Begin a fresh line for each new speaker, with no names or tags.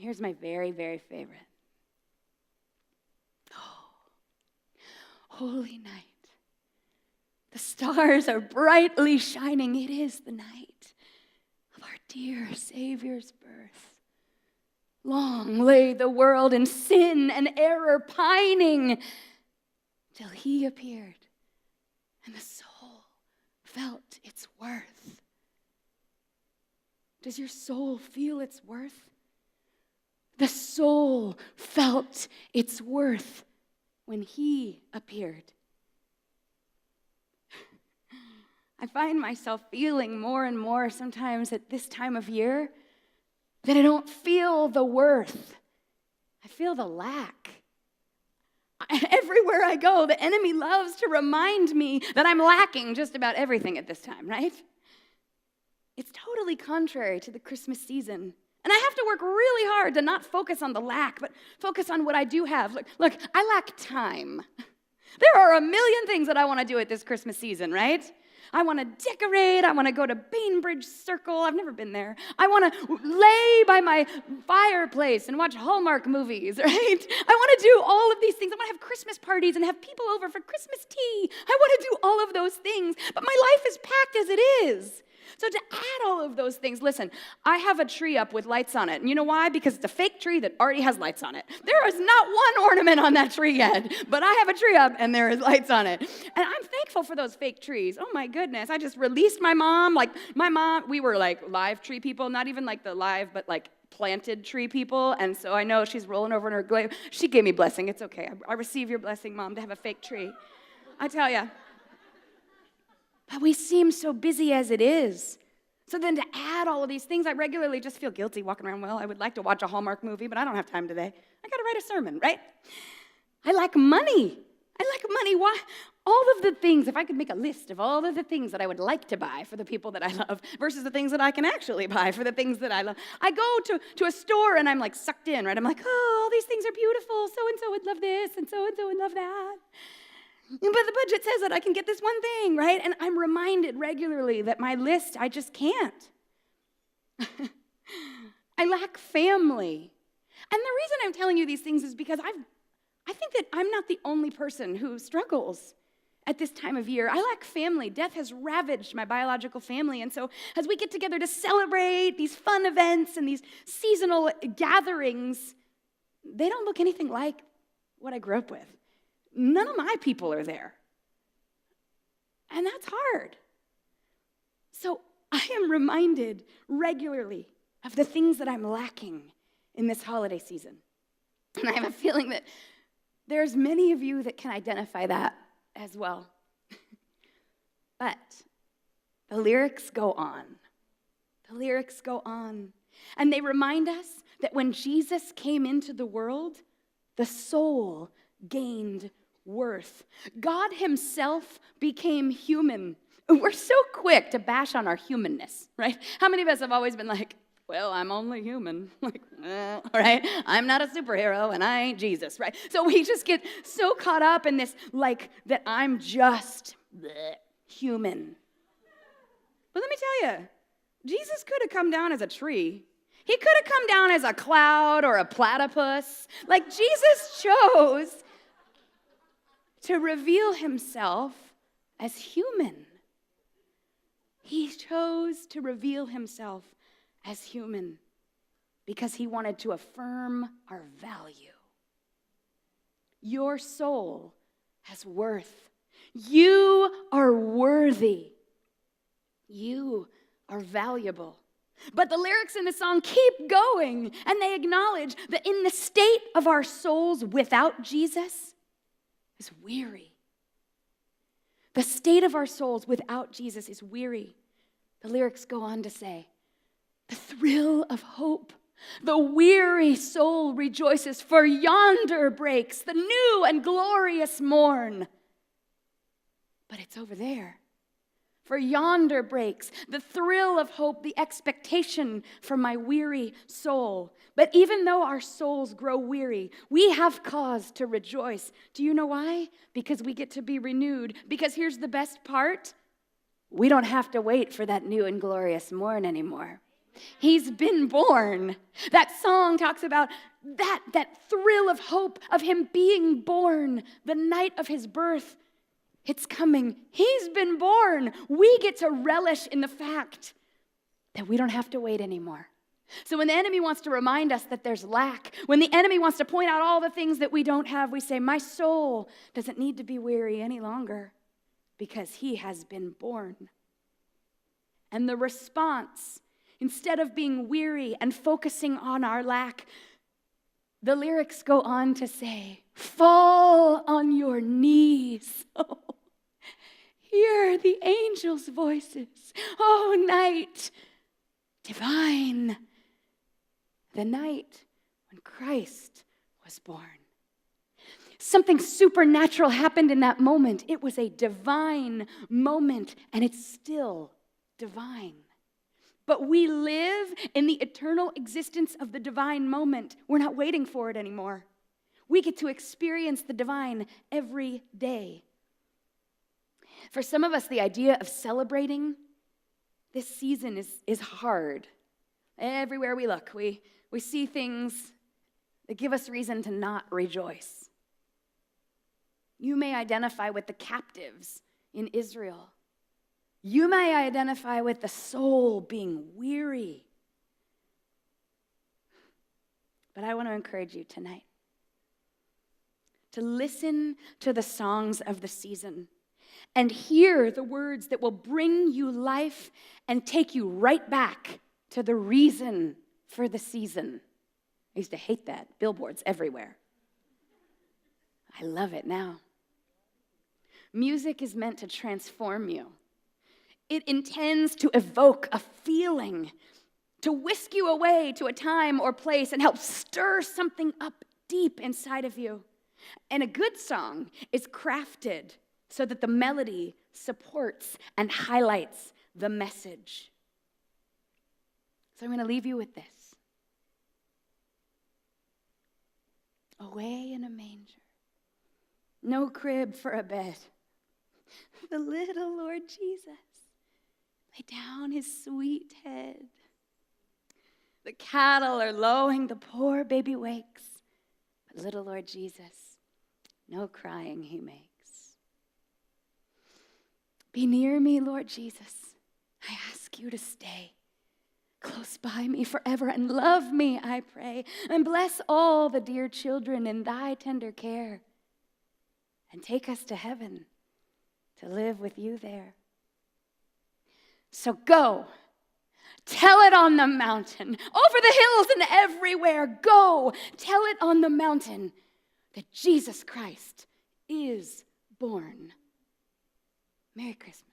Here's my very, very favorite. Oh, holy night. The stars are brightly shining. It is the night of our dear Savior's birth. Long lay the world in sin and error pining till he appeared and the soul felt its worth. Does your soul feel its worth? The soul felt its worth when he appeared. I find myself feeling more and more sometimes at this time of year that I don't feel the worth. I feel the lack. Everywhere I go, the enemy loves to remind me that I'm lacking just about everything at this time, right? It's totally contrary to the Christmas season. And I have to work really hard to not focus on the lack, but focus on what I do have. Look, I lack time. There are a million things that I want to do at this Christmas season, right? I want to decorate. I want to go to Bainbridge Circle. I've never been there. I want to lay by my fireplace and watch Hallmark movies, right? I want to do all of these things. I want to have Christmas parties and have people over for Christmas tea. I want to do all of those things, but my life is packed as it is. So to add all of those things, listen, I have a tree up with lights on it. And you know why? Because it's a fake tree that already has lights on it. There is not one ornament on that tree yet, but I have a tree up and there is lights on it. And I'm thankful for those fake trees. Oh my goodness. I just released my mom. We were like live tree people, not even like the live, but like planted tree people. And so I know she's rolling over in her grave. She gave me blessing. It's okay. I receive your blessing, Mom, to have a fake tree. I tell you. But we seem so busy as it is. So then to add all of these things, I regularly just feel guilty walking around. Well, I would like to watch a Hallmark movie, but I don't have time today. I got to write a sermon, right? I lack money. Why? All of the things, if I could make a list of all of the things that I would like to buy for the people that I love versus the things that I can actually buy for the things that I love. I go to a store and I'm like sucked in, right? I'm like, oh, all these things are beautiful. So-and-so would love this and so-and-so would love that. But the budget says that I can get this one thing, right? And I'm reminded regularly that my list, I just can't. I lack family. And the reason I'm telling you these things is because I think that I'm not the only person who struggles at this time of year. I lack family. Death has ravaged my biological family. And so as we get together to celebrate these fun events and these seasonal gatherings, they don't look anything like what I grew up with. None of my people are there. And that's hard. So I am reminded regularly of the things that I'm lacking in this holiday season. And I have a feeling that there's many of you that can identify that as well. But the lyrics go on. The lyrics go on. And they remind us that when Jesus came into the world, the soul gained worth. God himself became human. We're so quick to bash on our humanness, right? How many of us have always been like, well, I'm only human. Right? I'm not a superhero and I ain't Jesus, right? So we just get so caught up in this, like, that I'm just human. But let me tell you, Jesus could have come down as a tree. He could have come down as a cloud or a platypus. Like, Jesus chose to reveal himself as human. He chose to reveal himself as human because he wanted to affirm our value. Your soul has worth. You are worthy. You are valuable. But the lyrics in the song keep going, and they acknowledge that in the state of our souls without Jesus is weary. The state of our souls without Jesus is weary. The lyrics go on to say, the thrill of hope, the weary soul rejoices, for yonder breaks the new and glorious morn. But it's over there. For yonder breaks the thrill of hope, the expectation for my weary soul. But even though our souls grow weary, we have cause to rejoice. Do you know why? Because we get to be renewed. Because here's the best part. We don't have to wait for that new and glorious morn anymore. He's been born. That song talks about that thrill of hope of him being born, the night of his birth. It's coming. He's been born. We get to relish in the fact that we don't have to wait anymore. So when the enemy wants to remind us that there's lack, when the enemy wants to point out all the things that we don't have, we say, my soul doesn't need to be weary any longer because he has been born. And the response, instead of being weary and focusing on our lack, the lyrics go on to say, fall on your knees. Oh, hear the angels' voices. Oh, night divine. The night when Christ was born. Something supernatural happened in that moment. It was a divine moment, and it's still divine. But we live in the eternal existence of the divine moment. We're not waiting for it anymore. We get to experience the divine every day. For some of us, the idea of celebrating this season is hard. Everywhere we look, we see things that give us reason to not rejoice. You may identify with the captives in Israel. You may identify with the soul being weary. But I want to encourage you tonight to listen to the songs of the season and hear the words that will bring you life and take you right back to the reason for the season. I used to hate that. Billboards everywhere. I love it now. Music is meant to transform you. It intends to evoke a feeling, to whisk you away to a time or place and help stir something up deep inside of you. And a good song is crafted so that the melody supports and highlights the message. So I'm going to leave you with this. Away in a manger, no crib for a bed, the little Lord Jesus lay down his sweet head. The cattle are lowing, the poor baby wakes, but little Lord Jesus, no crying he makes. Be near me, Lord Jesus. I ask you to stay close by me forever and love me, I pray, and bless all the dear children in thy tender care, and take us to heaven to live with you there. So go, tell it on the mountain, over the hills and everywhere. Go, tell it on the mountain that Jesus Christ is born. Merry Christmas.